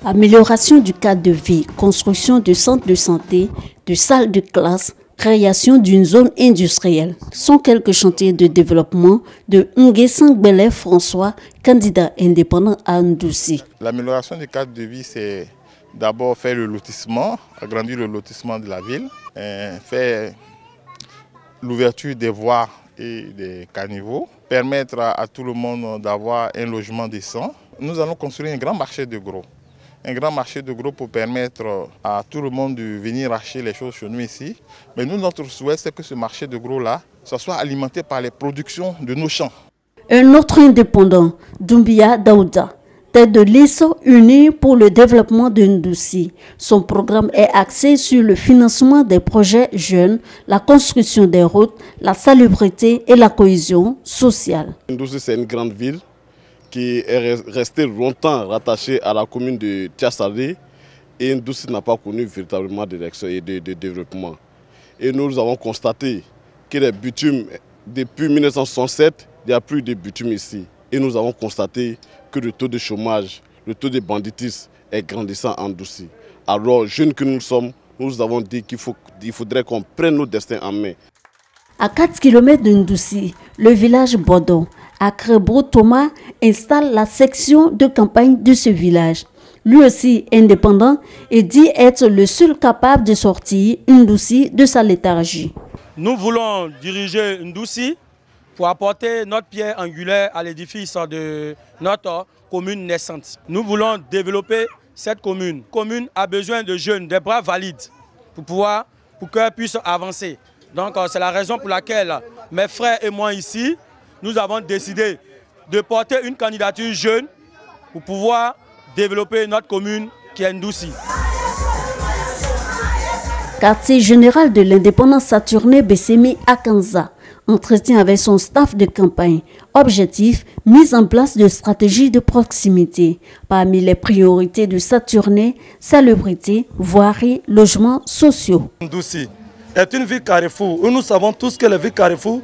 Amélioration du cadre de vie, construction de centres de santé, de salles de classe, création d'une zone industrielle sont quelques chantiers de développement de Nguessan Belé François, candidat indépendant à Ndoussi. L'amélioration du cadre de vie, c'est d'abord faire le lotissement, agrandir le lotissement de la ville, faire l'ouverture des voies et des caniveaux, permettre à tout le monde d'avoir un logement décent. Nous allons construire un grand marché de gros. Un grand marché de gros pour permettre à tout le monde de venir acheter les choses chez nous ici. Mais nous, notre souhait, c'est que ce marché de gros-là, ça soit alimenté par les productions de nos champs. Un autre indépendant, Doumbia Daouda, tête de liste unie pour le développement de Ndoussi. Son programme est axé sur le financement des projets jeunes, la construction des routes, la salubrité et la cohésion sociale. Ndoussi, c'est une grande ville qui est restée longtemps rattachée à la commune de Tiassari, et Ndoussi n'a pas connu véritablement d'élection et de développement. Et nous avons constaté que les bitumes, depuis 1967, il n'y a plus de bitumes ici. Et nous avons constaté que le taux de chômage, le taux de banditisme est grandissant en Ndoussi. Alors, jeunes que nous sommes, nous avons dit qu'il faudrait qu'on prenne nos destins en main. À 4 km de Ndoussi, le village Bodo, Akrebo Thomas installe la section de campagne de ce village. Lui aussi indépendant et dit être le seul capable de sortir Ndoussi de sa léthargie. Nous voulons diriger Ndoussi pour apporter notre pierre angulaire à l'édifice de notre commune naissante. Nous voulons développer cette commune. La commune a besoin de jeunes, des bras valides pour qu'elle puisse avancer. Donc c'est la raison pour laquelle mes frères et moi ici, nous avons décidé de porter une candidature jeune pour pouvoir développer notre commune qui est Ndoussi. Quartier général de l'indépendance Saturné Bessemi à Kanza. Entretien avec son staff de campagne. Objectif, mise en place de stratégies de proximité. Parmi les priorités de Saturné, salubrité, voirie, logements sociaux. Ndoussi est une ville carrefour où nous savons tous que les villes carrefour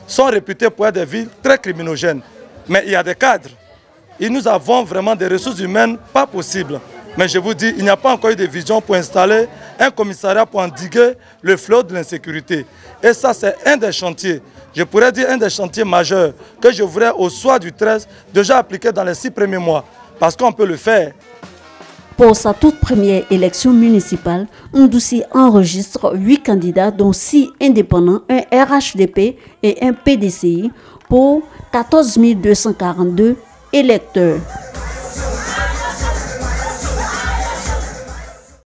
sont réputées pour être des villes très criminogènes. Mais il y a des cadres. Et nous avons vraiment des ressources humaines pas possibles. Mais je vous dis, il n'y a pas encore eu de vision pour installer un commissariat pour endiguer le flot de l'insécurité. Et ça, c'est un des chantiers, je pourrais dire un des chantiers majeurs que je voudrais au soir du 13 déjà appliquer dans les 6 premiers mois. Parce qu'on peut le faire. Pour sa toute première élection municipale, Ndoussi enregistre 8 candidats, dont 6 indépendants, un RHDP et un PDCI, pour 14 242 électeurs.